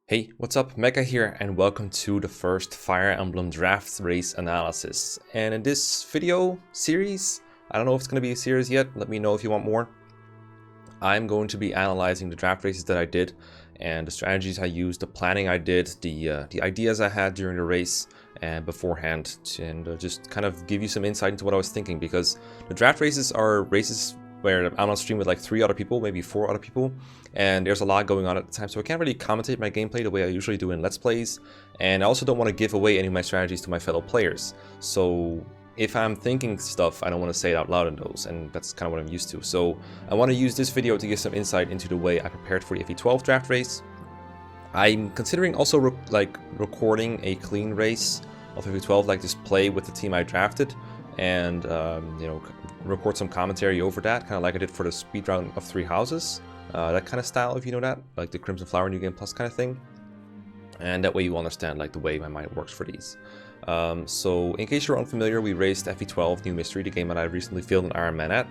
Hey, what's up? Mekkah here, and welcome to the first Fire Emblem Draft Race analysis. And in this video series, I don't know if it's going to be a series yet, let me know if you want more. I'm going to be analyzing the draft races that I did, and the strategies I used, the planning I did, the ideas I had during the race and beforehand, and just kind of give you some insight into what I was thinking, because the draft races are races where I'm on stream with like 3 other people, maybe 4 other people, and there's a lot going on at the time, so I can't really commentate my gameplay the way I usually do in Let's Plays, and I also don't want to give away any of my strategies to my fellow players. So if I'm thinking stuff, I don't want to say it out loud in those, and that's kind of what I'm used to. So I want to use this video to give some insight into the way I prepared for the FE12 Draft Race. I'm considering also recording a clean race of FE12, like just play with the team I drafted, and you know, record some commentary over that, kind of like I did for the speed round of 3 houses, that kind of style, if you know that, like the Crimson Flower New Game Plus kind of thing. And that way you understand like the way my mind works for these. So in case you're unfamiliar, we raced FE12 New Mystery, the game that I recently filled an Iron Man at,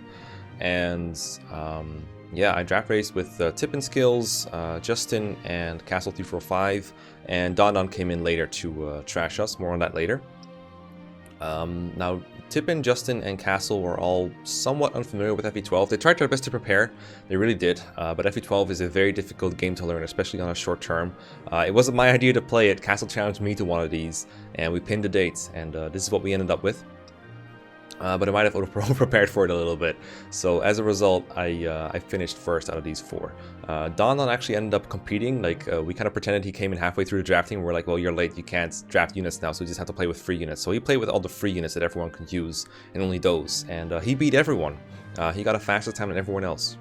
and yeah, I draft raced with Tippin Skills, Justin, and Castle345, and dondon came in later to trash us. More on that later. Now, Tippin, Justin, and Castle were all somewhat unfamiliar with FE12. They tried their best to prepare, they really did, but FE12 is a very difficult game to learn, especially on a short term. It wasn't my idea to play it. Castle challenged me to one of these, and we pinned the dates, and this is what we ended up with. But I might have over-prepared for it a little bit. So as a result, I finished first out of these 4. dondon actually ended up competing. Like we kind of pretended he came in halfway through the drafting. And we're like, well, you're late. You can't draft units now, so you just have to play with free units. So he played with all the free units that everyone can use, and only those. And he beat everyone. He got a faster time than everyone else.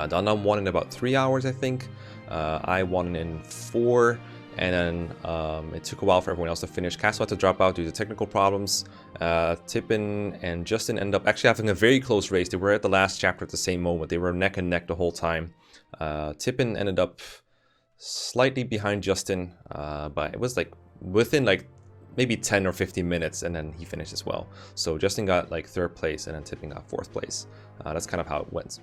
dondon won in about 3 hours, I think. I won in 4. And then it took a while for everyone else to finish. Castle had to drop out due to technical problems. Tippin and Justin ended up actually having a very close race. They were at the last chapter at the same moment. They were neck and neck the whole time. Tippin ended up slightly behind Justin, but it was like within like maybe 10 or 15 minutes, and then he finished as well. So Justin got like 3rd place, and then Tippin got 4th place. That's kind of how it went.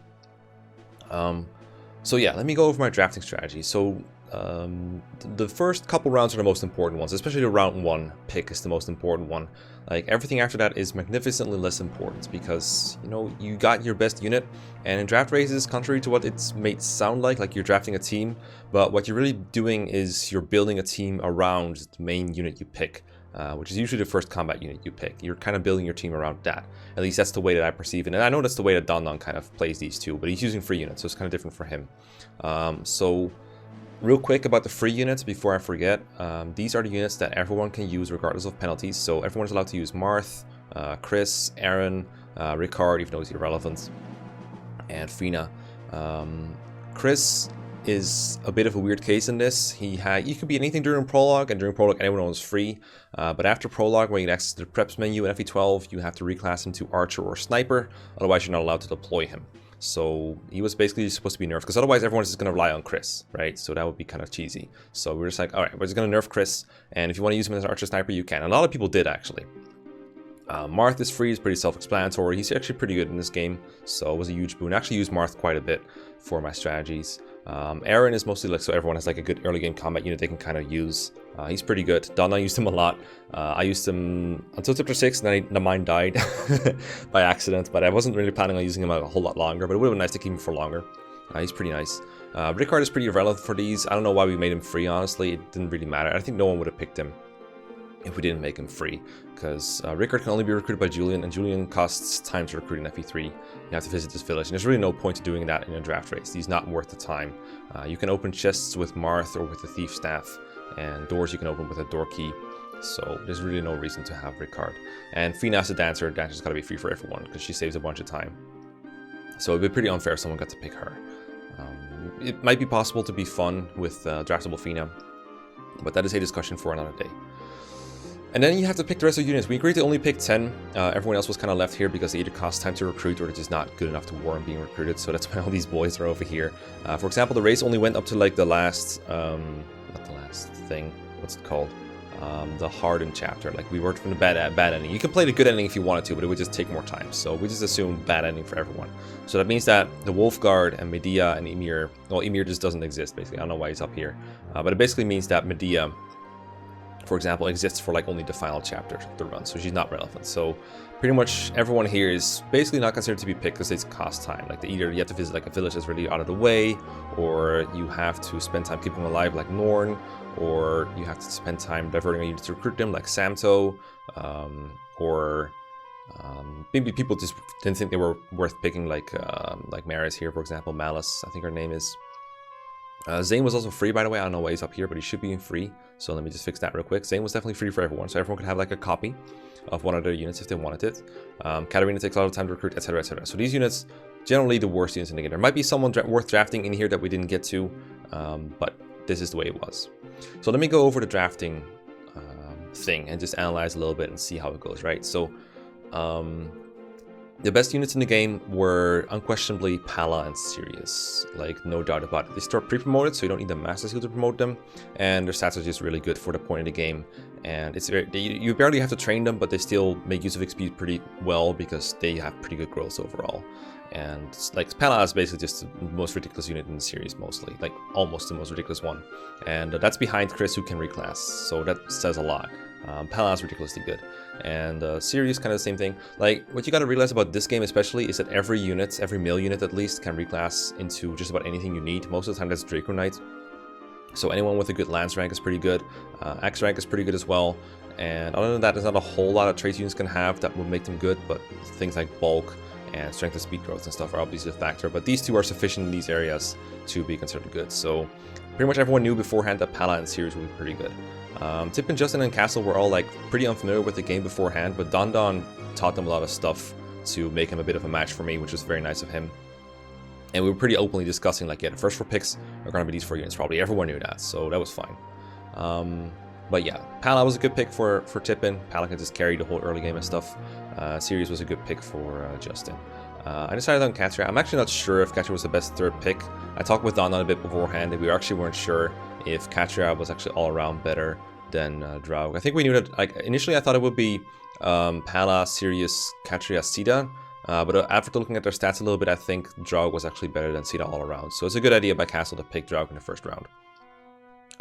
So yeah, let me go over my drafting strategy. So the first couple rounds are the most important ones, especially the round 1 pick is the most important one. Like everything after that is magnificently less important, because you know, you got your best unit, and in draft races, contrary to what it may sound like you're drafting a team, but what you're really doing is you're building a team around the main unit you pick, which is usually the first combat unit you pick. You're kind of building your team around that. At least that's the way that I perceive it, and I know that's the way that dondon kind of plays these two, but he's using free units, so it's kind of different for him. So real quick about the free units before I forget, these are the units that everyone can use regardless of penalties. So everyone's allowed to use Marth, Chris, Aaron, Ricard, even though he's irrelevant, and Fina. Chris is a bit of a weird case in this. He could be anything during Prologue, and during Prologue anyone was free. But after Prologue, when you get access to the Preps menu in FE12, you have to reclass him to Archer or Sniper, otherwise you're not allowed to deploy him. So he was basically supposed to be nerfed, because otherwise everyone's just going to rely on Chris, right? So that would be kind of cheesy. So we're just like, alright, we're just going to nerf Chris, and if you want to use him as an Archer Sniper, you can. And a lot of people did, actually. Marth is free, is pretty self-explanatory. He's actually pretty good in this game, so it was a huge boon. I actually used Marth quite a bit for my strategies. Aaron is mostly like, so everyone has like a good early game combat unit they can kind of use. He's pretty good. dondon used him a lot. I used him until chapter 6, and then mine died by accident, but I wasn't really planning on using him a whole lot longer, but it would have been nice to keep him for longer. He's pretty nice. Ricard is pretty irrelevant for these. I don't know why we made him free, honestly. It didn't really matter. I think no one would have picked him if we didn't make him free, because Ricard can only be recruited by Julian, and Julian costs time to recruit in FE3. You have to visit this village, and there's really no point to doing that in a draft race. He's not worth the time. You can open chests with Marth or with the Thief Staff, and doors you can open with a door key, so there's really no reason to have Ricard. And Fina's a dancer. Dancer's got to be free for everyone, because she saves a bunch of time. So it'd be pretty unfair if someone got to pick her. It might be possible to be fun with draftable Fina, but that is a discussion for another day. And then you have to pick the rest of the units. We agreed to only pick 10. Everyone else was kind of left here because they either cost time to recruit or they're just not good enough to warrant being recruited. So that's why all these boys are over here. For example, the race only went up to like the last, not the last thing, what's it called? the hardened chapter. Like we worked from the bad ending. You can play the good ending if you wanted to, but it would just take more time. So we just assumed bad ending for everyone. So that means that the Wolfguard and Medea and Ymir, well, Ymir just doesn't exist basically. I don't know why he's up here, but it basically means that Medea, for example, exists for like only the final chapter of the run, so she's not relevant. So pretty much everyone here is basically not considered to be picked because it's cost time. Like either you have to visit like a village that's really out of the way, or you have to spend time keeping them alive like Norn, or you have to spend time diverting a unit to recruit them like Samto, or maybe people just didn't think they were worth picking like Maris here, for example. Malice, I think her name is. Zane was also free, by the way. I don't know why he's up here, but he should be in free. So let me just fix that real quick. Zane was definitely free for everyone, so everyone could have like a copy of one of their units if they wanted it. Katarina takes a lot of time to recruit, etc, etc. So these units, generally the worst units in the game. There might be someone worth drafting in here that we didn't get to, but this is the way it was. So let me go over the drafting thing and just analyze a little bit and see how it goes, right? So the best units in the game were unquestionably Pala and Sirius, like no doubt about it. They start pre-promoted, so you don't need the Master Seal to promote them, and their stats are just really good for the point of the game. And it's you barely have to train them, but they still make use of XP pretty well because they have pretty good growth overall. And like Pala is basically just the most ridiculous unit in the series, mostly, like almost the most ridiculous one. And that's behind Chris, who can reclass, so that says a lot. Pala is ridiculously good, and Sirius kind of the same thing. Like what you got to realize about this game especially is that every male unit at least can reclass into just about anything you need. Most of the time that's Draco Knight, so anyone with a good Lance rank is pretty good. Axe rank is pretty good as well, and other than that there's not a whole lot of traits units can have that would make them good, but things like bulk and strength and speed growth and stuff are obviously a factor, but these two are sufficient in these areas to be considered good. So pretty much everyone knew beforehand that Pala and Sirius would be pretty good. Tip and Justin and Castle were all like pretty unfamiliar with the game beforehand, but Dondon taught them a lot of stuff to make him a bit of a match for me, which was very nice of him. And we were pretty openly discussing like, yeah, the first 4 picks are going to be these 4 units. Probably everyone knew that, so that was fine. But yeah, Pala was a good pick for Tippin. Pala can just carry the whole early game and stuff. Sirius was a good pick for Justin. I decided on Katria. I'm actually not sure if Katria was the best 3rd pick. I talked with Dondon a bit beforehand, and we actually weren't sure if Katria was actually all around better than Draug. I think we knew that, like, initially I thought it would be Pala, Sirius, Katria, Sita, but after looking at their stats a little bit, I think Draug was actually better than Sita all around. So it's a good idea by Castle to pick Draug in the 1st round.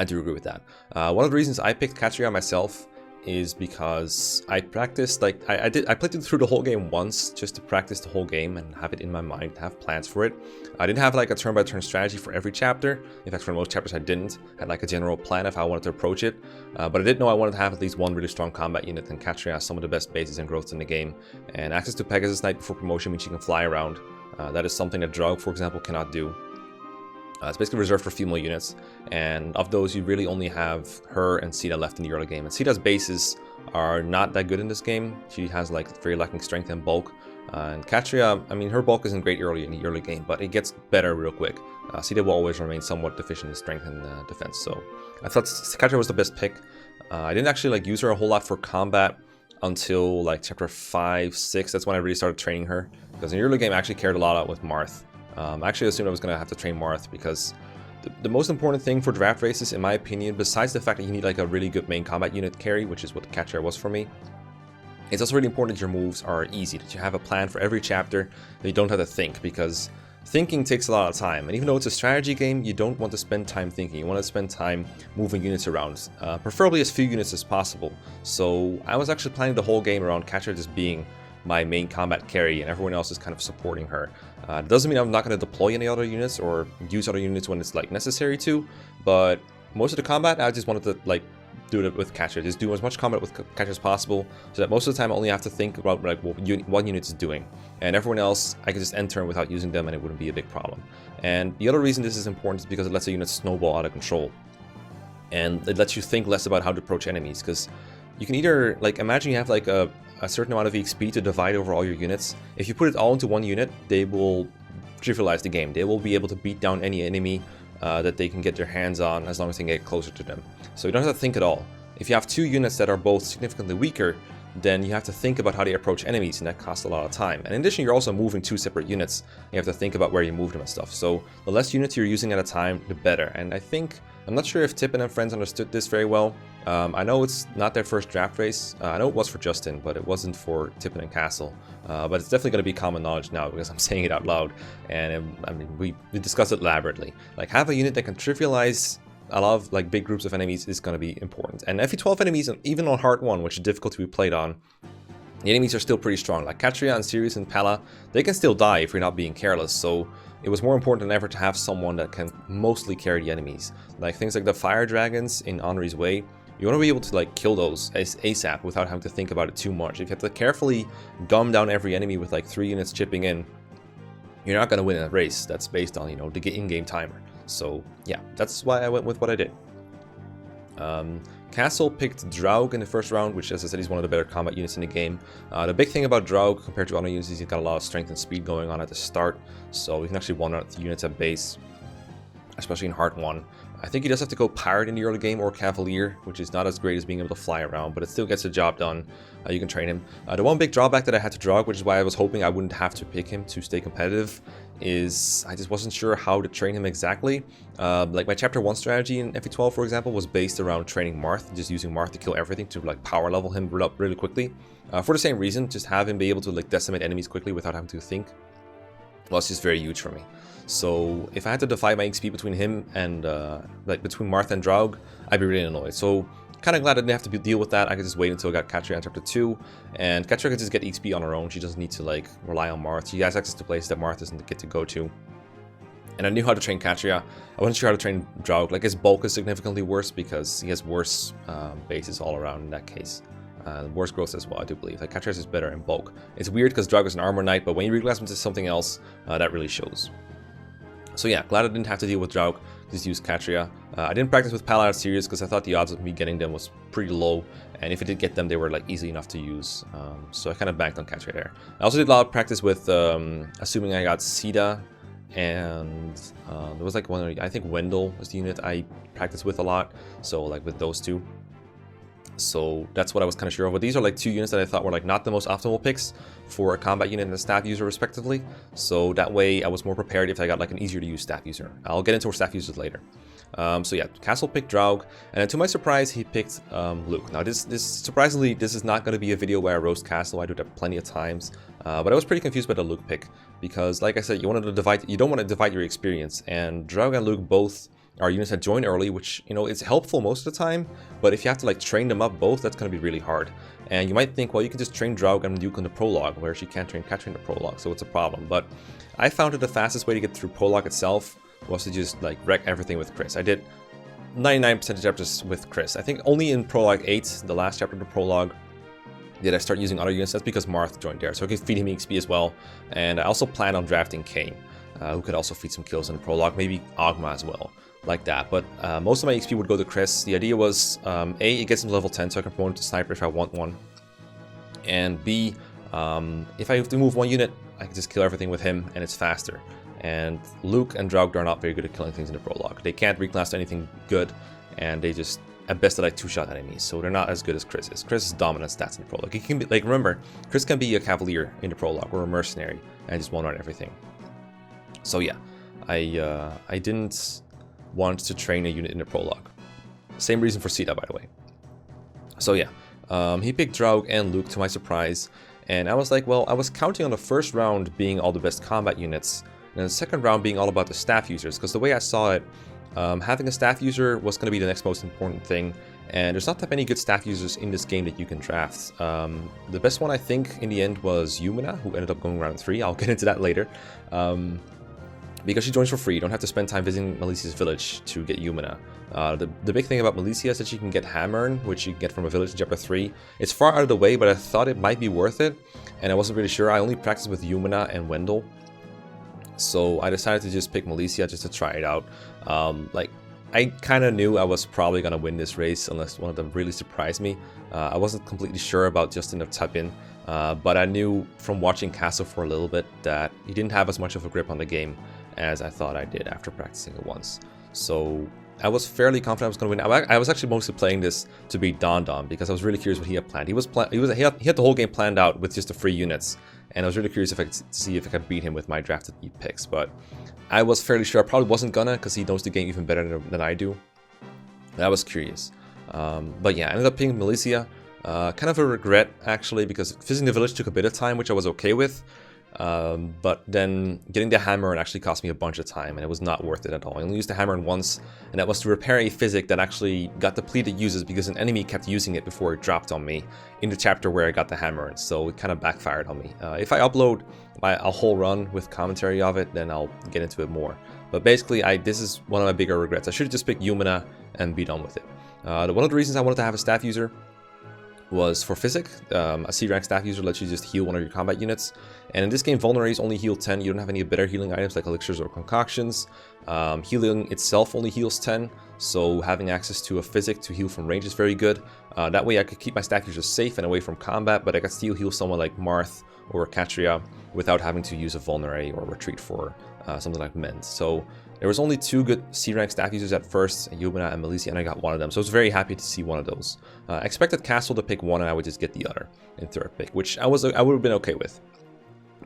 I do agree with that. One of the reasons I picked Katria myself is because I practiced, like, I played it through the whole game once just to practice the whole game and have it in my mind, have plans for it. I didn't have like a turn-by-turn strategy for every chapter. In fact, for most chapters I didn't. I had like a general plan of how I wanted to approach it, but I did know I wanted to have at least one really strong combat unit, and Katria has some of the best bases and growth in the game. And access to Pegasus Knight before promotion means she can fly around. That is something that Draug, for example, cannot do. It's basically reserved for female units, and of those you really only have her and Sita left in the early game. And Sita's bases are not that good in this game. She has like very lacking strength and bulk. And Katria, I mean, her bulk isn't great in the early game, but it gets better real quick. Sita will always remain somewhat deficient in strength and defense, so I thought Katria was the best pick. I didn't actually like use her a whole lot for combat until like chapter 5, 6. That's when I really started training her, because in the early game I actually cared a lot out with Marth. I actually assumed I was going to have to train Marth because the most important thing for draft races, in my opinion, besides the fact that you need like a really good main combat unit carry, which is what Katria was for me, it's also really important that your moves are easy, that you have a plan for every chapter, that you don't have to think, because thinking takes a lot of time. And even though it's a strategy game, you don't want to spend time thinking. You want to spend time moving units around, preferably as few units as possible. So I was actually planning the whole game around Katria just being my main combat carry, and everyone else is kind of supporting her. It doesn't mean I'm not going to deploy any other units or use other units when it's like necessary to, but most of the combat I just wanted to like do it with Katria, just do as much combat with Katria as possible, so that most of the time I only have to think about like what unit is doing, and everyone else I can just enter without using them and it wouldn't be a big problem. And the other reason this is important is because it lets a unit snowball out of control, and it lets you think less about how to approach enemies, because you can either, like, imagine you have like a certain amount of XP to divide over all your units. If you put it all into one unit, they will trivialize the game. They will be able to beat down any enemy that they can get their hands on as long as they get closer to them. So you don't have to think at all. If you have 2 units that are both significantly weaker, then you have to think about how they approach enemies, and that costs a lot of time. And in addition, you're also moving 2 separate units. You have to think about where you move them and stuff. So the less units you're using at a time, the better. And I'm not sure if Tippin and friends understood this very well. I know it's not their first draft race. I know it was for Justin, but it wasn't for Tippin and Castle. But it's definitely going to be common knowledge now because I'm saying it out loud. And I mean, we discussed it elaborately. Like, have a unit that can trivialize a lot of like big groups of enemies is going to be important. And FE12 enemies, even on hard 1, which is difficult to be played on, the enemies are still pretty strong. Like Katria and Sirius and Pala, they can still die if you're not being careless. So it was more important than ever to have someone that can mostly carry the enemies. Like things like the fire dragons in Henri's Way. You want to be able to like kill those ASAP without having to think about it too much. If you have to carefully gum down every enemy with like 3 units chipping in, you're not going to win a race that's based on, you know, the in-game timer. So yeah, that's why I went with what I did. Castle picked Draug in the first round, which, as I said, he's one of the better combat units in the game. The big thing about Draug compared to other units is he's got a lot of strength and speed going on at the start, so he can actually one-out units at base, especially in hard 1. I think he does have to go Pirate in the early game or Cavalier, which is not as great as being able to fly around, but it still gets the job done. You can train him. The one big drawback that I had to Draug, which is why I was hoping I wouldn't have to pick him to stay competitive, is I just wasn't sure how to train him exactly. Like my chapter 1 strategy in FE12, for example, was based around training Marth, just using Marth to kill everything to like power level him up really quickly. For the same reason, just have him be able to like decimate enemies quickly without having to think. Well, it's just very huge for me. So if I had to divide my XP between him and like between Marth and Draug, I'd be really annoyed. So kind of glad I didn't have to deal with that. I could just wait until I got Katria in chapter 2, and Katria could just get XP on her own. She doesn't need to like rely on Marth. She has access to places that Marth doesn't get to go to. And I knew how to train Katria. I wasn't sure how to train Draug. Like his bulk is significantly worse because he has worse bases all around in that case. Worse growth as well, I do believe. Like Katria's is better in bulk. It's weird because Draug is an armor knight, but when you reclass him to something else, that really shows. So yeah, glad I didn't have to deal with Draug, just use Katria. I didn't practice with Pala series because I thought the odds of me getting them was pretty low, and if I did get them, they were like easy enough to use. So I kind of banked on Katria there. I also did a lot of practice with, assuming I got Sita, and there was like one, I think Wendell was the unit I practiced with a lot, so like with those two. So that's what I was kind of sure of. But these are like 2 units that I thought were like not the most optimal picks for a combat unit and a staff user respectively. So that way I was more prepared if I got like an easier to use staff user. I'll get into our staff users later. So yeah, Castle picked Draug, and then to my surprise he picked Luke. Now this surprisingly, this is not going to be a video where I roast Castle. I do that plenty of times. But I was pretty confused by the Luke pick because, like I said, you don't want to divide your experience, and Draug and Luke both are units that join early, which, you know, it's helpful most of the time, but if you have to like train them up both, that's going to be really hard. And you might think, well, you can just train Draug and Luke in the prologue, whereas you can't train Katria in the prologue, so it's a problem. But I found that the fastest way to get through prologue itself was to just like wreck everything with Chris. I did 99% of chapters with Chris. I think only in prologue 8, the last chapter of the prologue, did I start using other units. That's because Marth joined there, so I could feed him XP as well. And I also plan on drafting Kane, who could also feed some kills in the prologue, maybe Ogma as well, like that. But most of my XP would go to Chris. The idea was, A, it gets him to level 10, so I can promote him to sniper if I want one. And B, if I have to move one unit, I can just kill everything with him, and it's faster. And Luke and Draug are not very good at killing things in the prologue. They can't reclass to anything good, and they just, at best, like 2-shot enemies, so they're not as good as Chris is. Chris is dominant stats in the prologue. He can be, like, remember, Chris can be a Cavalier in the prologue, or a mercenary, and just one-run everything. So yeah, I didn't want to train a unit in the prologue. Same reason for Sita, by the way. So yeah, he picked Draug and Luke to my surprise, and I was like, well, I was counting on the first round being all the best combat units, and the second round being all about the staff users, because the way I saw it, having a staff user was going to be the next most important thing, and there's not that many good staff users in this game that you can draft. The best one, I think, in the end was Yumina, who ended up going round 3. I'll get into that later. Because she joins for free, you don't have to spend time visiting Melicia's village to get Yumina. The big thing about Melicia is that she can get Hammern, which you can get from a village in chapter 3. It's far out of the way, but I thought it might be worth it, and I wasn't really sure. I only practiced with Yumina and Wendell, so I decided to just pick Melicia just to try it out. Like, I kind of knew I was probably going to win this race unless one of them really surprised me. I wasn't completely sure about Justin of Tapin, but I knew from watching Castle for a little bit that he didn't have as much of a grip on the game as I thought I did after practicing it once. So I was fairly confident I was going to win. I was actually mostly playing this to beat dondon because I was really curious what he had planned. He had the whole game planned out with just the free units, and I was really curious if I could see if I could beat him with my drafted picks. But I was fairly sure I probably wasn't gonna, because he knows the game even better than I do. And I was curious. But yeah, I ended up picking Militia. Kind of a regret, actually, because visiting the village took a bit of time, which I was okay with. But then getting the hammer actually cost me a bunch of time, and it was not worth it at all. I only used the hammer once, and that was to repair a physic that actually got depleted uses because an enemy kept using it before it dropped on me in the chapter where I got the hammer, so it kind of backfired on me. If I upload a whole run with commentary of it, then I'll get into it more. But basically, this is one of my bigger regrets. I should have just picked Yumina and be done with it. One of the reasons I wanted to have a staff user was for physic. A C-rank staff user lets you just heal one of your combat units, and in this game vulneraries only heal 10. You don't have any better healing items like elixirs or concoctions. Healing itself only heals 10, so having access to a physic to heal from range is very good. That way I could keep my staff users safe and away from combat, but I could still heal someone like Marth or Katria without having to use a vulnerary or retreat for something like Mend. So there was only 2 good C-rank staff users at first, Yumina and Militia, and I got one of them. So I was very happy to see one of those. I expected Castle to pick one and I would just get the other in third pick, which I would have been okay with.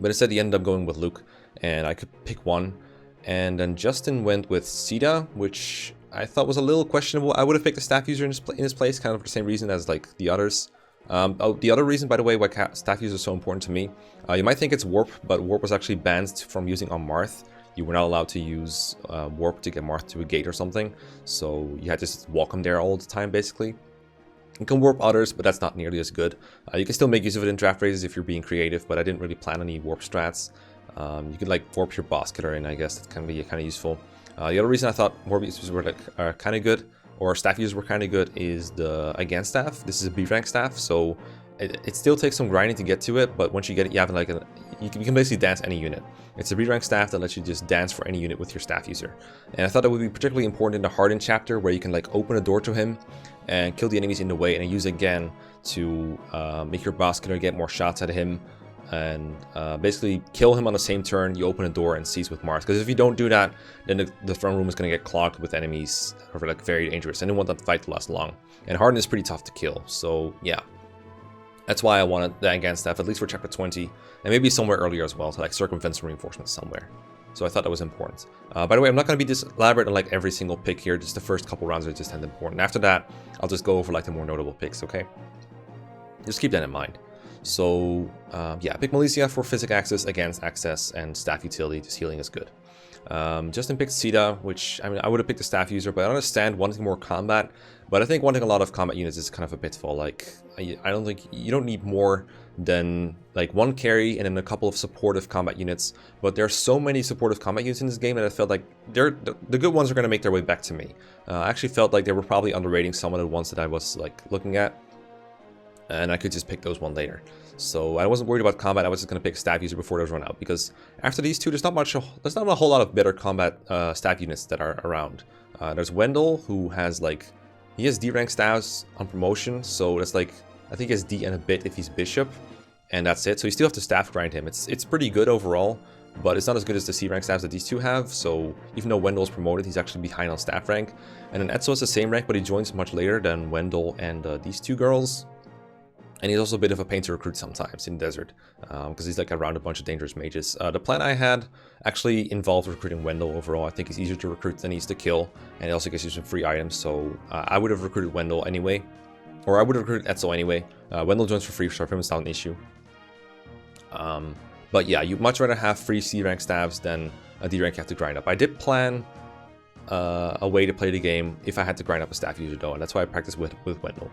But instead he ended up going with Luke, and I could pick one. And then Justin went with Sita, which I thought was a little questionable. I would have picked a staff user in his place, kind of for the same reason as like the others. The other reason, by the way, why staff users are so important to me, you might think it's Warp, but Warp was actually banned from using on Marth. You were not allowed to use Warp to get Marth to a gate or something, so you had to just walk him there all the time, basically. You can Warp others, but that's not nearly as good. You can still make use of it in draft races if you're being creative, but I didn't really plan any Warp strats. You could like Warp your boss killer in, I guess that can be kind of useful. The other reason I thought Warp users were like kind of good, or staff users were kind of good, is the Again staff. This is a B rank staff, so it still takes some grinding to get to it, but once you get it, you have like you can basically dance any unit. It's a B rank staff that lets you just dance for any unit with your staff user. And I thought that would be particularly important in the Hardened chapter, where you can like open a door to him and kill the enemies in the way, and then use Again to make your boss killer get more shots at him, and basically kill him on the same turn. You open a door and seize with Marth, because if you don't do that, then the throne room is going to get clogged with enemies who are like very dangerous, and you don't want that fight to last long. And Harden is pretty tough to kill, so yeah. That's why I wanted the Again staff, at least for chapter 20, and maybe somewhere earlier as well, to like circumvent some reinforcements somewhere. So I thought that was important. By the way, I'm not going to be this elaborate on like every single pick here. Just the first couple rounds are just important. After that, I'll just go over like the more notable picks, okay? Just keep that in mind. So yeah, pick Militia for physic access, against access, and staff utility. Just healing is good. Justin picked Sita, which, I mean, I would have picked a staff user, but I understand wanting more combat. But I think wanting a lot of combat units is kind of a pitfall. Like, I don't think you don't need more than like 1 carry and then a couple of supportive combat units. But there are so many supportive combat units in this game that I felt like the good ones are going to make their way back to me. I actually felt like they were probably underrating some of the ones that I was like looking at, and I could just pick those one later. So I wasn't worried about combat. I was just going to pick staff user before those run out, because after these two, there's not a whole lot of better combat staff units that are around. There's Wendell, who has like, he has D rank staffs on promotion, so that's like, I think he has D and a bit if he's bishop, and that's it. So you still have to staff grind him. It's pretty good overall, but it's not as good as the C rank staffs that these two have. So even though Wendell's promoted, he's actually behind on staff rank. And then Etzo has the same rank, but he joins much later than Wendell and these two girls. And he's also a bit of a pain to recruit sometimes in Desert, because he's like around a bunch of dangerous mages. The plan I had actually involved recruiting Wendell overall. I think he's easier to recruit than he is to kill, and he also gets you some free items, so I would have recruited Wendell anyway. Or I would have recruited Etzo anyway. Wendell joins for free, so for him it's not an issue. But yeah, you'd much rather have free C rank staffs than a D rank you have to grind up. I did plan a way to play the game if I had to grind up a staff user though, and that's why I practiced with Wendell.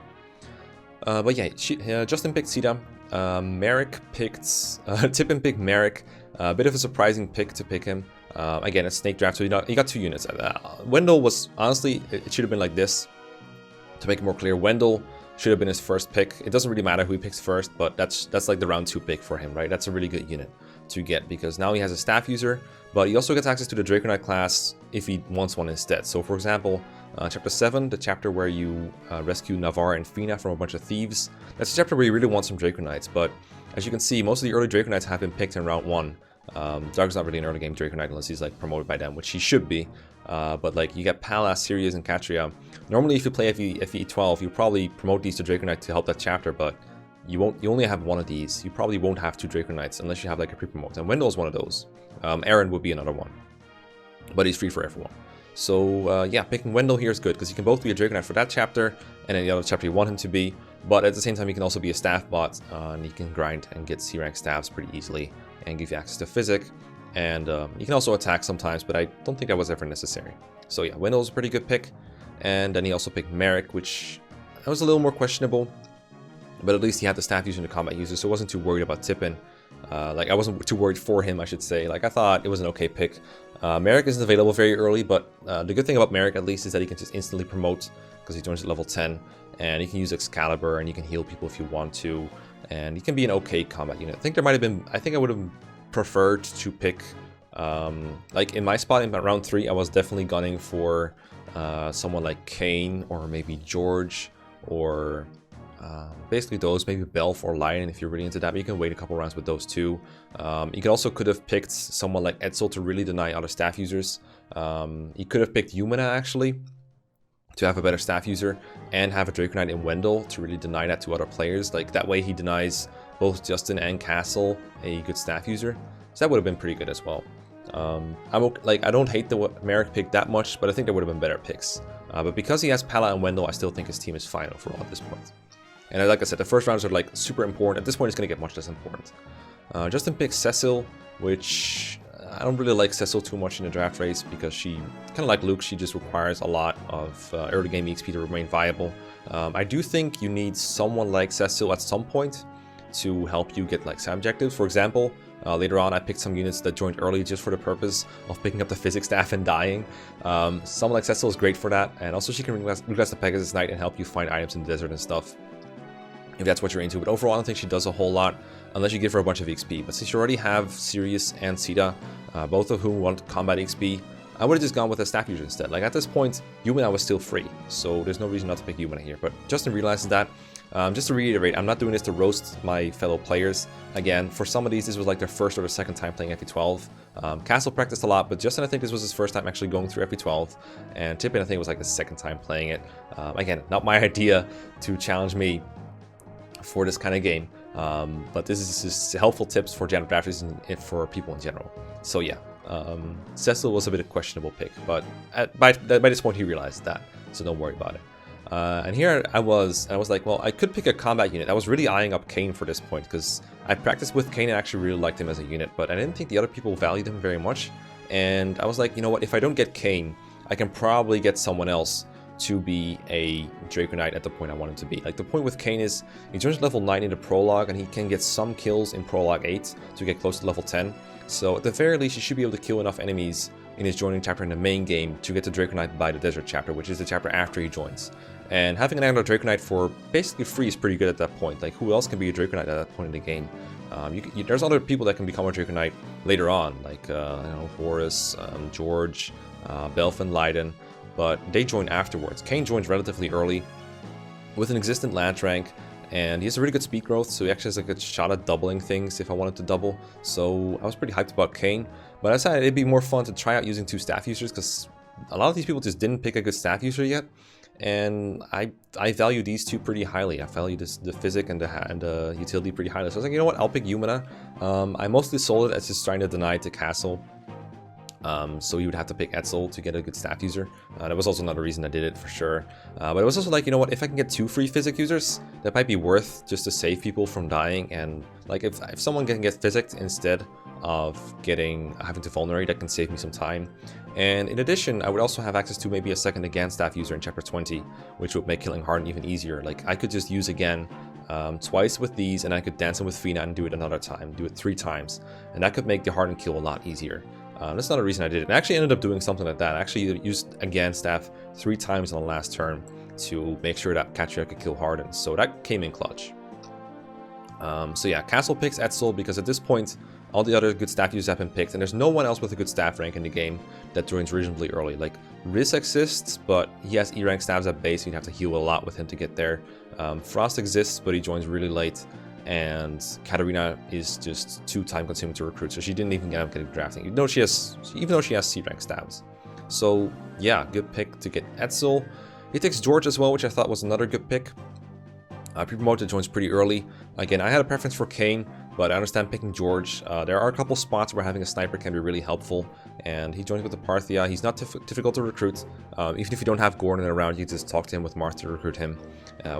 But yeah, Justin picked Sita, Merrick picked, Tippin picked Merrick, a bit of a surprising pick to pick him. Again, it's snake draft, so he got 2 units. Wendell was, honestly, it should have been like this. To make it more clear, Wendell should have been his first pick. It doesn't really matter who he picks first, but that's like the round 2 pick for him, right? That's a really good unit to get, because now he has a staff user, but he also gets access to the Draco Knight class if he wants one instead. So for example, chapter 7, the chapter where you rescue Navarre and Fina from a bunch of thieves, that's a chapter where you really want some Draco Knights, but as you can see, most of the early Draco Knights have been picked in round 1. Dark's not really an early game Draco Knight unless he's like promoted by them, which he should be. But like you get Pallas, Sirius, and Catria. Normally, if you play FE12, you probably promote these to Draco Knight to help that chapter, but you won't. You only have one of these. You probably won't have 2 Draco Knights unless you have like a pre-promote. And Wendell's one of those. Aaron would be another one, but he's free for everyone. So yeah, picking Wendell here is good because he can both be a Draco Knight for that chapter and then the other chapter you want him to be. But at the same time, he can also be a staff bot, and he can grind and get C rank staffs pretty easily and give you access to physic. And you can also attack sometimes, but I don't think that was ever necessary. So yeah, Wendell's a pretty good pick. And then he also picked Merrick, which was a little more questionable. But at least he had the staff user and the combat user, so I wasn't too worried about tipping. Like I wasn't too worried for him, I should say. Like I thought it was an okay pick. Merrick isn't available very early, but the good thing about Merrick at least is that he can just instantly promote because he joins at level 10. And you can use Excalibur and you can heal people if you want to. And he can be an okay combat unit. I think there might have been, I think I would have preferred to pick, like in my spot in round 3, I was definitely gunning for someone like Kane or maybe George or basically those, maybe Belf or Lion if you're really into that, but you can wait a couple rounds with those two. You could have picked someone like Edsel to really deny other staff users. You could have picked Yumina actually to have a better staff user and have a Draco Knight in Wendell to really deny that to other players. Like that way he denies both Justin and Castle a good staff user. So that would have been pretty good as well. I don't hate the Merrick pick that much, but I think there would have been better picks. But because he has Pala and Wendell, I still think his team is fine overall at this point. And like I said, the first rounds are like super important. At this point, it's going to get much less important. Justin picks Cecil, which I don't really like Cecil too much in the draft race because she, kind of like Luke, she just requires a lot of early game EXP to remain viable. I do think you need someone like Cecil at some point to help you get like side objectives. For example, later on I picked some units that joined early just for the purpose of picking up the physics staff and dying. Someone like Cecil is great for that, and also she can request the Pegasus Knight and help you find items in the desert and stuff, if that's what you're into. But overall, I don't think she does a whole lot unless you give her a bunch of XP. But since you already have Sirius and Sita, both of whom want combat XP, I would have just gone with a staff user instead. Like at this point, Yumina was still free, so there's no reason not to pick Yumina here. But Justin realizes that. Just to reiterate, I'm not doing this to roast my fellow players. Again, for some of these, this was like their first or their second time playing FE12. Castle practiced a lot, but Justin, I think this was his first time actually going through FE12. And Tippin, I think it was like the second time playing it. Again, not my idea to challenge me for this kind of game. But this is just helpful tips for Janet drafters and for people in general. So yeah, Cecil was a bit of a questionable pick, but by this point he realized that, so don't worry about it. And here I was like, well, I could pick a combat unit. I was really eyeing up Kane for this point because I practiced with Kane and actually really liked him as a unit, but I didn't think the other people valued him very much. And I was like, you know what, if I don't get Kane, I can probably get someone else to be a Draco Knight at the point I want him to be. Like the point with Kane is he turns level 9 in the prologue and he can get some kills in prologue 8 to get close to level 10. So at the very least, he should be able to kill enough enemies in his joining chapter in the main game to get to Draco Knight by the desert chapter, which is the chapter after he joins. And having another Draco Knight for basically free is pretty good at that point. Like who else can be a Draco Knight at that point in the game? There's other people that can become a Draco Knight later on, like Horus, George, Belf and Leiden, but they join afterwards. Kane joins relatively early with an existent Lance rank, and he has a really good speed growth, so he actually has a good shot at doubling things if I wanted to double. So I was pretty hyped about Kane, but I decided it'd be more fun to try out using 2 staff users because a lot of these people just didn't pick a good staff user yet. And I value these two pretty highly. I value the physic and the utility pretty highly. So I was like, you know what, I'll pick Yumina. I mostly sold it as just trying to deny to Castle. So you would have to pick Edsel to get a good staff user. That was also another reason I did it for sure. But it was also like, you know what, if I can get 2 free physic users, that might be worth just to save people from dying. And like if someone can get physicked instead of having to vulnerate, that can save me some time. And in addition, I would also have access to maybe a second again staff user in chapter 20, which would make killing Harden even easier. Like I could just use again twice with these, and I could dance him with Fina and do it another time, do it 3 times, and that could make the Harden kill a lot easier. That's not a reason I did it. I actually ended up doing something like that. I actually used again staff 3 times on the last turn to make sure that Katria could kill Harden, so that came in clutch. So yeah, Castle picks Edsel because at this point all the other good staff users have been picked, and there's no one else with a good staff rank in the game that joins reasonably early. Like Riz exists, but he has E rank staffs at base, so you'd have to heal a lot with him to get there. Frost exists, but he joins really late. and Katarina is just too time consuming to recruit, so she didn't even end up getting drafting, even though she has C rank stabs. So yeah, good pick to get Etzel. He takes George as well, which I thought was another good pick. Pre-promoted joins pretty early. Again, I had a preference for Kane, but I understand picking George. There are a couple spots where having a sniper can be really helpful, and he joins with the Parthia. He's not difficult to recruit. Even if you don't have Gordon around, you just talk to him with Marth to recruit him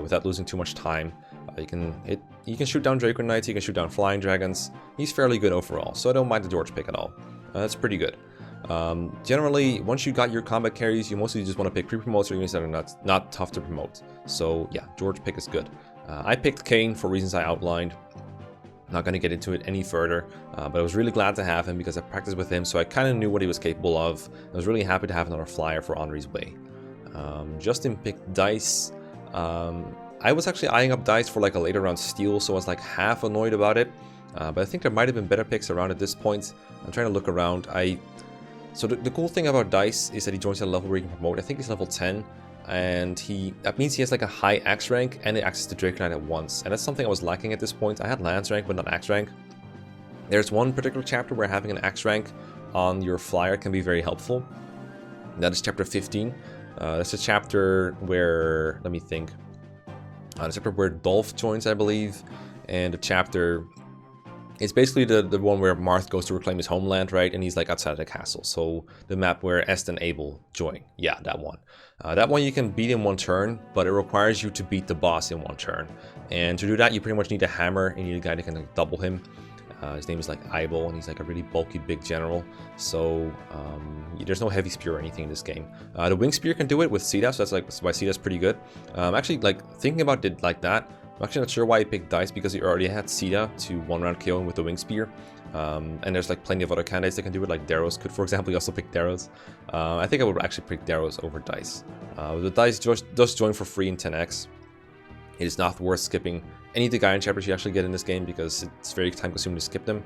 without losing too much time. You can shoot down Draco Knights, you can shoot down Flying Dragons. He's fairly good overall, so I don't mind the George pick at all. That's pretty good. Generally, once you got your combat carries, you mostly just want to pick pre-promotes or units that are not tough to promote. So yeah, George pick is good. I picked Kane for reasons I outlined. Not going to get into it any further, but I was really glad to have him because I practiced with him, so I kind of knew what he was capable of. I was really happy to have another flyer for Henri's Way. Justin picked Dice. I was actually eyeing up Dice for like a later round steal, so I was like half annoyed about it. But I think there might have been better picks around at this point. I'm trying to look around. So the cool thing about Dice is that he joins at a level where he can promote. I think he's level 10. And that means he has like a high Axe rank and access to Draco Knight at once. And that's something I was lacking at this point. I had Lance rank, but not Axe rank. There's one particular chapter where having an Axe rank on your flyer can be very helpful. That is chapter 15. That's a chapter where, let me think. The chapter where Dolph joins, I believe. And the chapter... It's basically the one where Marth goes to reclaim his homeland, right? And he's like outside of the castle. So the map where Est and Abel join. Yeah, that one. That one you can beat in one turn, but it requires you to beat the boss in one turn. And to do that, you pretty much need a hammer and you need a guy that can like double him. His name is like Eibel, and he's like a really bulky big general. So there's no heavy spear or anything in this game. The wing spear can do it with Sita, so that's why Sita's pretty good. Actually, like thinking about it like that, I'm actually not sure why he picked Dice, because he already had Sita to one-round kill him with the Wing Spear. And there's like plenty of other candidates that can do it, like Daros could, for example. He also picked Daros. I think I would actually pick Daros over Dice. The Dice does join for free in 10x. It is not worth skipping any of the Gaian chapters you actually get in this game, because it's very time-consuming to skip them.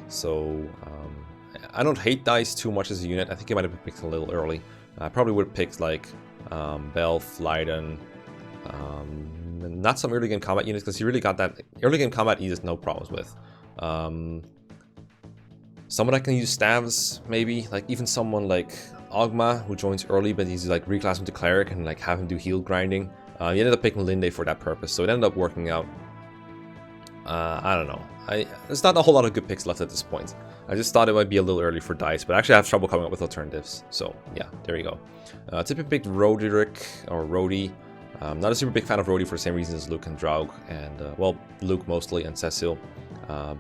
So I don't hate Dice too much as a unit. I think he might have been picked a little early. I probably would have picked like Belf, Leiden, not some early game combat units, because he really got that early game combat he has no problems with. Someone that can use stabs, maybe, like even someone like Ogma, who joins early, but he's like reclass him to cleric and like have him do heal grinding. He ended up picking Linde for that purpose, so it ended up working out. I don't know. There's not a whole lot of good picks left at this point. I just thought it might be a little early for Dice, but actually I have trouble coming up with alternatives. So yeah, there you go. Tippin picked Roderick, or Rhodey. Not a super big fan of Rhodey for the same reasons as Luke and Draug, and well, Luke mostly and Cecil,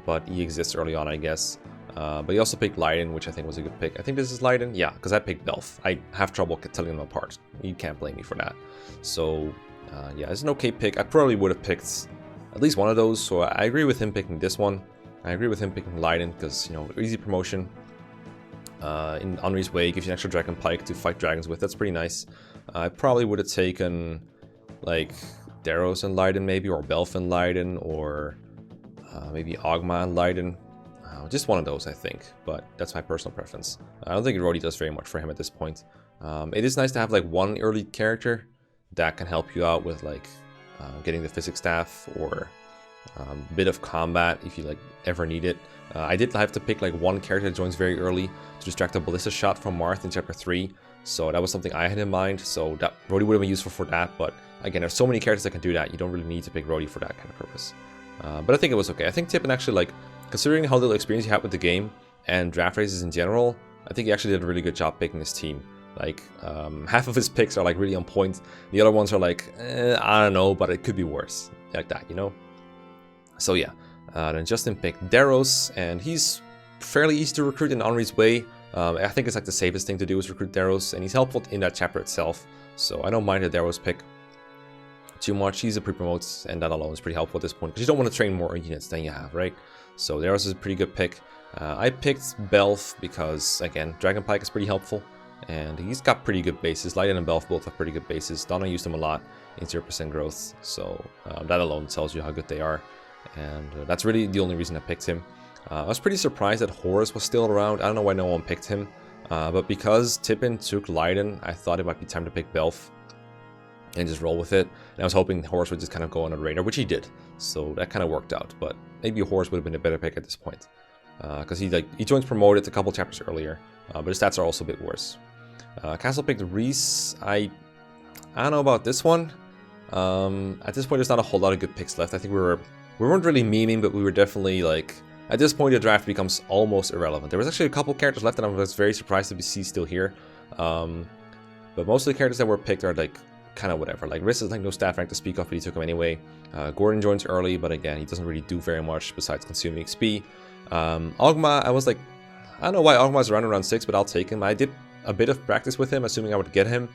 but he exists early on, I guess. But he also picked Leiden, which I think was a good pick. I think this is Leiden, yeah, because I picked Belf. I have trouble telling them apart. You can't blame me for that. So yeah, it's an okay pick. I probably would have picked at least one of those, so I agree with him picking this one. I agree with him picking Leiden because, you know, easy promotion. In Henri's Way gives you an extra Dragon Pike to fight dragons with. That's pretty nice. I probably would have taken like Daros and Leiden maybe, or Belf and Leiden, or maybe Ogma and Leiden. Just one of those, I think, but that's my personal preference. I don't think Rhodey does very much for him at this point. It is nice to have like one early character that can help you out with like getting the physics staff, or a bit of combat if you like ever need it. I did have to pick like one character that joins very early to distract a ballista shot from Marth in chapter 3, so that was something I had in mind, so that Rhodey would have been useful for that. But again, there's so many characters that can do that, you don't really need to pick Rhodey for that kind of purpose. But I think it was okay. I think Tippin actually, like, considering how little experience he had with the game and draft races in general, I think he actually did a really good job picking his team. Like, half of his picks are like really on point, the other ones are like, I don't know, but it could be worse, like that, you know? So yeah, then Justin picked Daros, and he's fairly easy to recruit in Henri's Way. I think it's like the safest thing to do is recruit Daros, and he's helpful in that chapter itself, so I don't mind a Daros pick too much. He's a pre-promotes, and that alone is pretty helpful at this point, because you don't want to train more units than you have, right? So Daros is a pretty good pick. I picked Belf because, again, Dragon Pike is pretty helpful, and he's got pretty good bases. Leiden and Belf both have pretty good bases. Donna used them a lot in 0% growth, so that alone tells you how good they are, and that's really the only reason I picked him. I was pretty surprised that Horus was still around. I don't know why no one picked him, but because Tippin took Leiden, I thought it might be time to pick Belf. and just roll with it. And I was hoping Horus would just kind of go on a radar, which he did. So that kind of worked out. But maybe Horus would have been a better pick at this point, because he joins promoted a couple chapters earlier, but his stats are also a bit worse. Castle picked Reese. I don't know about this one. At this point, there's not a whole lot of good picks left. I think we weren't really memeing, but we were definitely like, at this point the draft becomes almost irrelevant. There was actually a couple characters left, and I was very surprised to see still here. But most of the characters that were picked are like kind of whatever. Like Riss is like no staff rank to speak of, but he took him anyway. Gordon joins early, but again, he doesn't really do very much besides consuming XP. Ogma, I was like, I don't know why Ogma's around 6, but I'll take him. I did a bit of practice with him, assuming I would get him.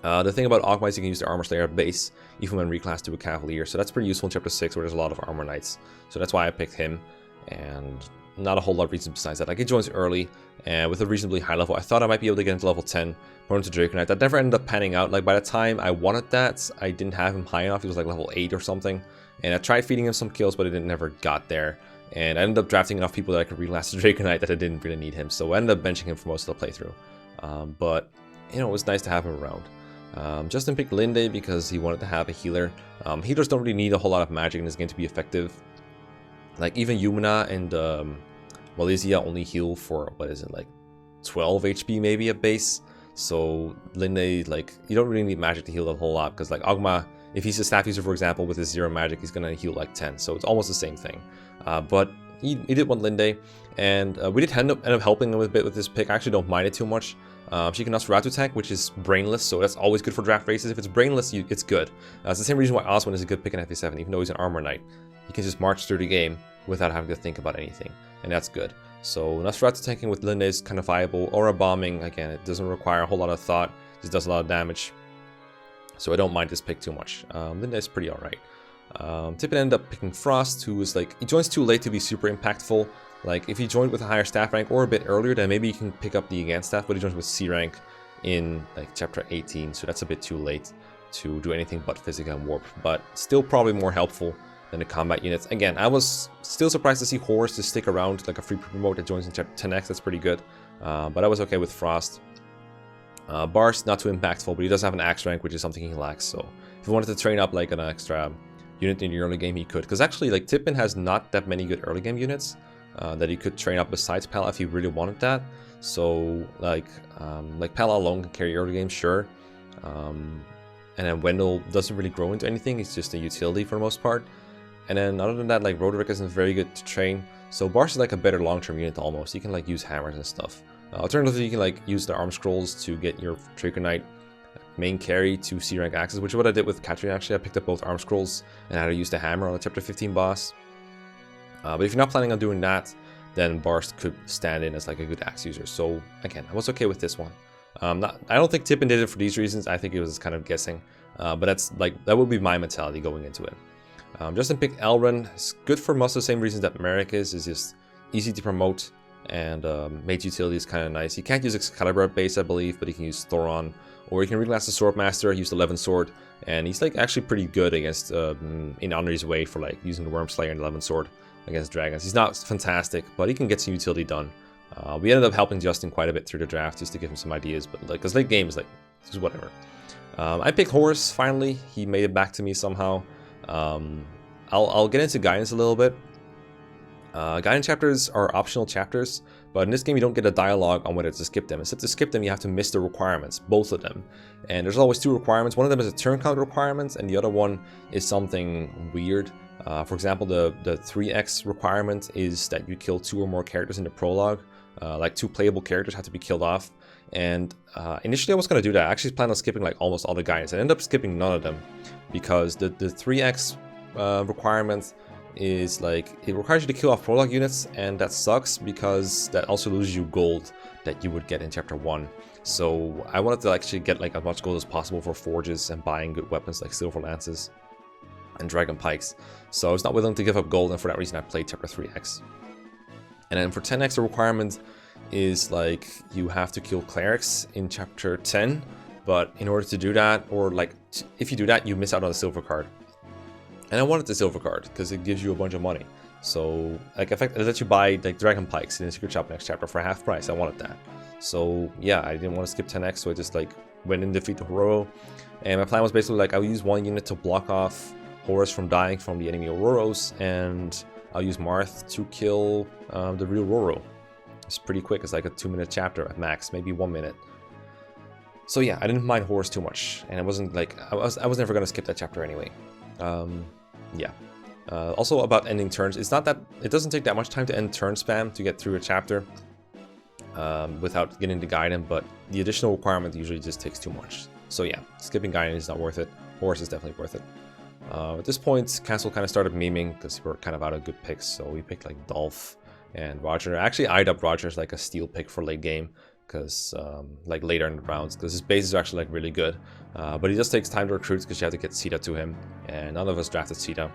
The thing about Ogma is you can use the Armor Slayer base, even when reclassed to a Cavalier, so that's pretty useful in Chapter 6, where there's a lot of Armor Knights. So that's why I picked him, and not a whole lot of reasons besides that. Like, he joins early, and with a reasonably high level. I thought I might be able to get into level 10, run into Draco Knight. That never ended up panning out. Like, by the time I wanted that, I didn't have him high enough. He was like level 8 or something, and I tried feeding him some kills, but it never got there. And I ended up drafting enough people that I could reclass to Draco Knight that I didn't really need him, so I ended up benching him for most of the playthrough. But, you know, it was nice to have him around. Justin picked Linde because he wanted to have a healer. Healers don't really need a whole lot of magic in this game to be effective. Like, even Yumina and Malaysia only heal for, what is it, like 12 HP maybe at base. So Linde, like, you don't really need magic to heal a whole lot, because like Ogma, if he's a staff user, for example, with his 0 magic, he's gonna heal like 10, so it's almost the same thing. But he did want Linde, and we did end up helping him a bit with this pick. I actually don't mind it too much. She can Nosferatu tank, which is brainless, so that's always good for draft races. If it's brainless, it's good. It's the same reason why Oswin is a good pick in FE7, even though he's an Armor Knight. He can just march through the game without having to think about anything, and that's good. So Nosferatu tanking with Linde is kind of viable. Aura bombing, again, it doesn't require a whole lot of thought, just does a lot of damage. So I don't mind this pick too much. Linde is pretty alright. Tippin ended up picking Frost, who is like, he joins too late to be super impactful. Like, if he joined with a higher staff rank or a bit earlier, then maybe you can pick up the advanced staff, but he joins with C rank in like chapter 18, so that's a bit too late to do anything but physical and warp, but still probably more helpful than the combat units. Again, I was still surprised to see Horus to stick around, like a free promote that joins in chapter 10x, that's pretty good. But I was okay with Frost. Bars, not too impactful, but he does have an axe rank, which is something he lacks, so if he wanted to train up like an extra unit in the early game, he could, because actually like Tippin has not that many good early game units that he could train up besides Pala if he really wanted that. So like Pala alone can carry early game, sure. And then Wendell doesn't really grow into anything, he's just a utility for the most part. And then other than that, like Roderick isn't very good to train, so Bars is like a better long-term unit almost. You can like use hammers and stuff. Alternatively, you can like use the arm scrolls to get your Draco Knight main carry to C rank axes, which is what I did with Katrina actually. I picked up both arm scrolls and had to use the hammer on the chapter 15 boss. But if you're not planning on doing that, then Bars could stand in as like a good axe user. So again, I was okay with this one. I don't think Tippin did it for these reasons. I think it was kind of guessing. But that's like, that would be my mentality going into it. Justin picked Elrond. It's good for most of the same reasons that Merrick is just easy to promote, and mage utility is kind of nice. He can't use Excalibur at base, I believe, but he can use Thoron, or he can reclass the Swordmaster, use the Levin Sword, and he's like actually pretty good against in Honor's way for like using the Worm Slayer and the Levin Sword against dragons. He's not fantastic, but he can get some utility done. We ended up helping Justin quite a bit through the draft just to give him some ideas, but like, because late game is like, just whatever. I picked Horus finally. He made it back to me somehow. I'll get into guidance a little bit. Guidance chapters are optional chapters, but in this game you don't get a dialogue on whether to skip them. Instead to skip them, you have to miss the requirements, both of them. And there's always 2 requirements. One of them is a turn count requirement, and the other one is something weird. For example, the 3x requirement is that you kill 2 or more characters in the prologue. Like 2 playable characters have to be killed off. And initially I was going to do that. I actually planned on skipping like almost all the guidance. I ended up skipping none of them because the 3x requirement is like, it requires you to kill off prologue units, and that sucks because that also loses you gold that you would get in chapter 1. So I wanted to actually get like as much gold as possible for forges and buying good weapons like silver lances and dragon pikes. So I was not willing to give up gold, and for that reason I played chapter 3x. And then for 10x, the requirement is like you have to kill clerics in chapter 10, but in order to do that, or like if you do that, you miss out on the silver card. And I wanted the silver card because it gives you a bunch of money. So like, in fact, it lets you buy like dragon pikes in the secret shop next chapter for half price. I wanted that. So yeah, I didn't want to skip 10x, so I just like when in defeat the Hororo. And my plan was basically like, I'll use one unit to block off Horus from dying from the enemy Ororos, and I'll use Marth to kill the real Roro. It's pretty quick. It's like a 2-minute chapter at max, maybe 1 minute. So yeah, I didn't mind Horus too much, and it wasn't like I was never gonna skip that chapter anyway. Yeah. Also about ending turns, it's not that it doesn't take that much time to end turn spam to get through a chapter without getting the Gaiden, but the additional requirement usually just takes too much. So yeah, skipping Gaiden is not worth it. Horus is definitely worth it. At this point, Castle kind of started memeing because we were kind of out of good picks, so we picked like Dolph and Roger. Actually, I eyed up Roger as like a steal pick for late game, because like later in the rounds, because his bases are actually like really good. But he just takes time to recruit because you have to get Sita to him, and none of us drafted Sita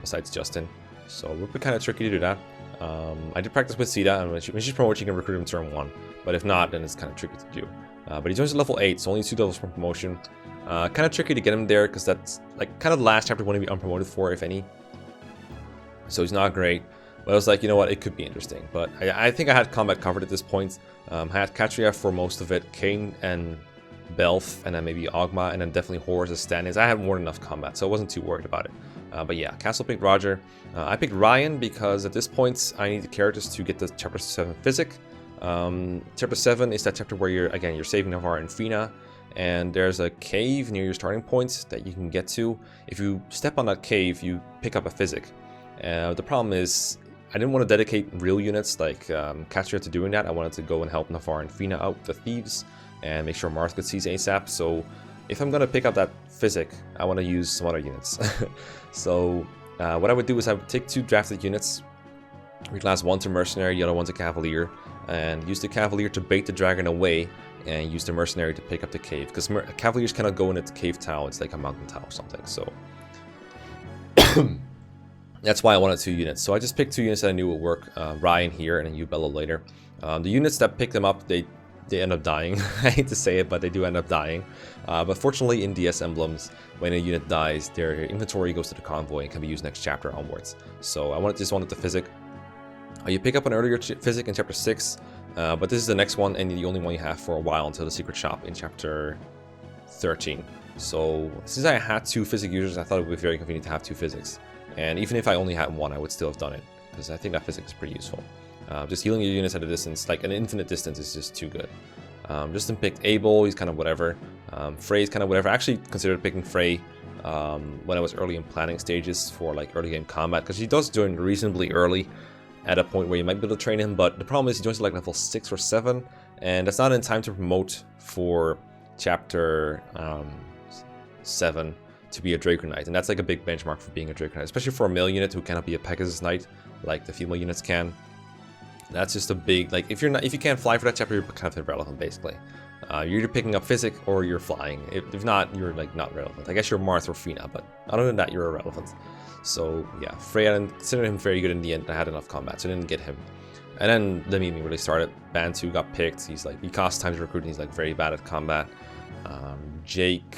besides Justin, so it would be kind of tricky to do that. I did practice with Sita, and when she's promoted, you can recruit him turn 1, but if not, then it's kind of tricky to do. But he joins at level 8, so only 2 levels from promotion. Kind of tricky to get him there because that's like kind of the last chapter when to be unpromoted for, if any. So he's not great. But I was like, you know what, it could be interesting. But I think I had combat covered at this point. I had Katria for most of it, Kane and Belf, and then maybe Ogma, and then definitely Horus as stand-ins. I had more than enough combat, so I wasn't too worried about it. But yeah, Castle picked Roger. I picked Ryan because at this point I need the characters to get the Chapter 7 Physic. Chapter 7 is that chapter where you're saving Navarre and Fina, and there's a cave near your starting point that you can get to. If you step on that cave, you pick up a Physic. The problem is, I didn't want to dedicate real units like Katria to doing that. I wanted to go and help Navarre and Fina out with the thieves and make sure Marth could seize ASAP. So if I'm going to pick up that Physic, I want to use some other units. So what I would do is I would take 2 drafted units, reclass one to Mercenary, the other one to Cavalier, and use the Cavalier to bait the dragon away, and use the Mercenary to pick up the cave, because Cavaliers cannot go in its cave tower. It's like a mountain tower or something, so that's why I wanted 2 units. So I just picked 2 units that I knew would work, Ryan here and then Ubello later. The units that pick them up, they end up dying. I hate to say it, but they do end up dying. But fortunately in DS emblems, when a unit dies, their inventory goes to the convoy and can be used next chapter onwards. So I just wanted the Physic. You pick up an earlier Physic in chapter 6, but this is the next one and the only one you have for a while until the secret shop in chapter 13. So since I had 2 Physic users, I thought it would be very convenient to have 2 Physics. And even if I only had 1, I would still have done it, because I think that Physic is pretty useful. Just healing your units at a distance, like an infinite distance, is just too good. Justin picked Abel, he's kind of whatever. Frey's kind of whatever. I actually considered picking Frey when I was early in planning stages for like early game combat, because he does join reasonably early at a point where you might be able to train him, but the problem is he joins at like level 6 or 7, and that's not in time to promote for chapter 7 to be a Draco Knight, and that's like a big benchmark for being a Draco Knight, especially for a male unit who cannot be a Pegasus Knight like the female units can. That's just a big, like, if you can't fly for that chapter, you're kind of irrelevant basically. You're either picking up Physic or you're flying. If not, you're like not relevant. I guess you're Marth or Fina, but other than that, you're irrelevant. So yeah, Freya, I considered him very good in the end. I had enough combat, so I didn't get him. And then the meme really started. Bantu got picked. He costs time to recruit, and he's like very bad at combat. Jake,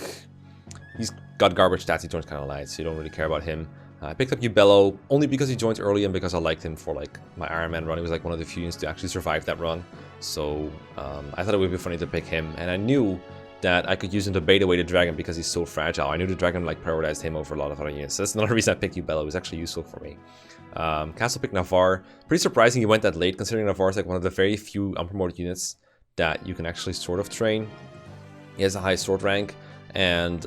he's got garbage stats. He joins kind of light, so you don't really care about him. I picked up Ubello only because he joined early and because I liked him for like my Iron Man run. He was like one of the few units to actually survive that run. So I thought it would be funny to pick him, and I knew that I could use him to bait away the dragon because he's so fragile. I knew the dragon like prioritized him over a lot of other units. So that's another reason I picked Ubello. It was actually useful for me. Castle picked Navarre. Pretty surprising he went that late, considering Navarre is like one of the very few unpromoted units that you can actually sort of train. He has a high sword rank, and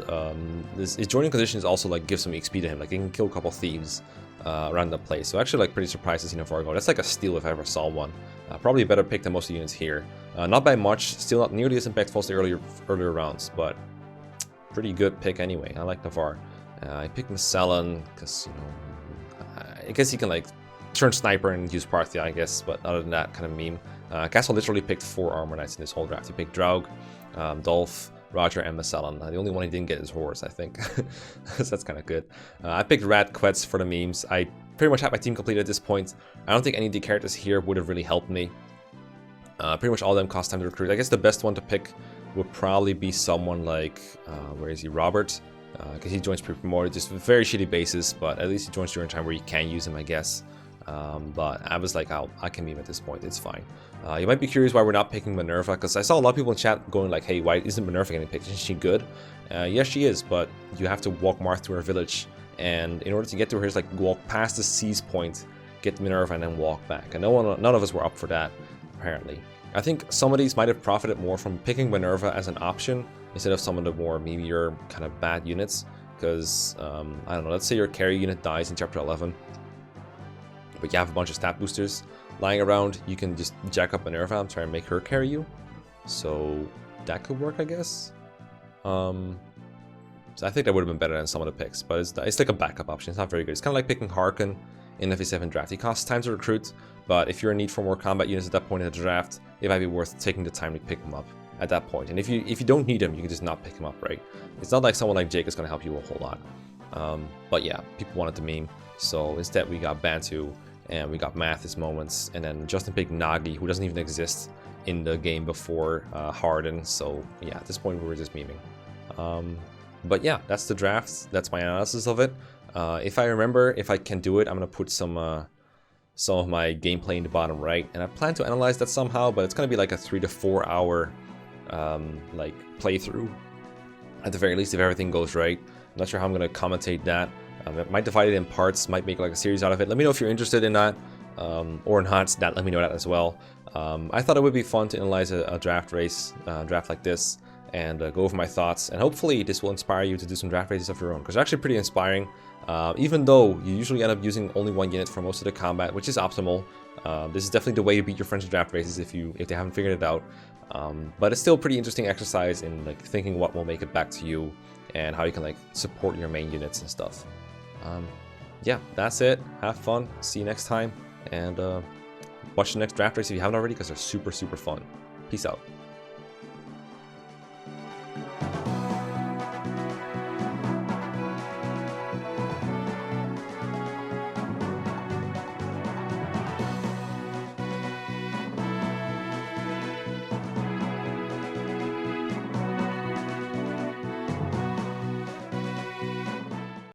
his joining conditions also like give some XP to him. Like he can kill a couple thieves around the place. So actually like pretty surprised to see Navarre go. That's like a steal if I ever saw one. Probably a better pick than most of the units here. Not by much, still not nearly as impactful as the earlier rounds, but pretty good pick anyway. I like Navarre. I picked Magellan because, you know, I guess he can like turn sniper and use Parthia, I guess, but other than that, kind of meme. Castle literally picked 4 armor knights in this whole draft. He picked Draug, Dolph, Roger, and Magellan. The only one he didn't get is Horus, I think. So that's kind of good. I picked Rad Quetz for the memes. I pretty much had my team complete at this point. I don't think any of the characters here would have really helped me. Pretty much all of them cost time to recruit. I guess the best one to pick would probably be someone like, where is he, Robert? Because he joins pre-promoted, just very shitty bases, but at least he joins during a time where you can use him, I guess. But I was like, I can meme at this point, it's fine. You might be curious why we're not picking Minerva, because I saw a lot of people in chat going like, hey, why isn't Minerva getting picked? Isn't she good? Yes, she is, but you have to walk Marth to her village, and in order to get to her, it's like walk past the Seize point, get Minerva, and then walk back. And none of us were up for that, apparently. I think some of these might have profited more from picking Minerva as an option instead of some of the more memeier kind of bad units, because, I don't know, let's say your carry unit dies in Chapter 11, but you have a bunch of stat boosters lying around, you can just jack up Minerva and try and make her carry you. So that could work, I guess. So I think that would have been better than some of the picks, but it's like a backup option. It's not very good. It's kind of like picking Harken in FE7 Draft. He costs time to recruit, but if you're in need for more combat units at that point in the draft, it might be worth taking the time to pick him up at that point. And if you don't need him, you can just not pick him up, right? It's not like someone like Jake is going to help you a whole lot. But yeah, people wanted the meme, so instead we got Bantu, and we got Mathis moments, and then Justin picked Nagi, who doesn't even exist in the game before Harden. So yeah, at this point we were just memeing. But yeah, that's the draft. That's my analysis of it. If I remember, if I can do it, I'm gonna put some of my gameplay in the bottom right, and I plan to analyze that somehow. But it's gonna be like a 3 to 4 hour like playthrough at the very least, if everything goes right. I'm not sure how I'm gonna commentate that. I might divide it in parts, might make like a series out of it. Let me know if you're interested in that or not. Let me know that as well. I thought it would be fun to analyze a draft race, draft like this, and go over my thoughts. And hopefully this will inspire you to do some draft races of your own, because they're actually pretty inspiring. Even though you usually end up using only one unit for most of the combat, which is optimal. This is definitely the way to beat your friends in draft races if they haven't figured it out. But it's still a pretty interesting exercise in like thinking what will make it back to you and how you can like support your main units and stuff. Yeah, that's it. Have fun. See you next time, and watch the next draft race if you haven't already, because they're super fun. Peace out.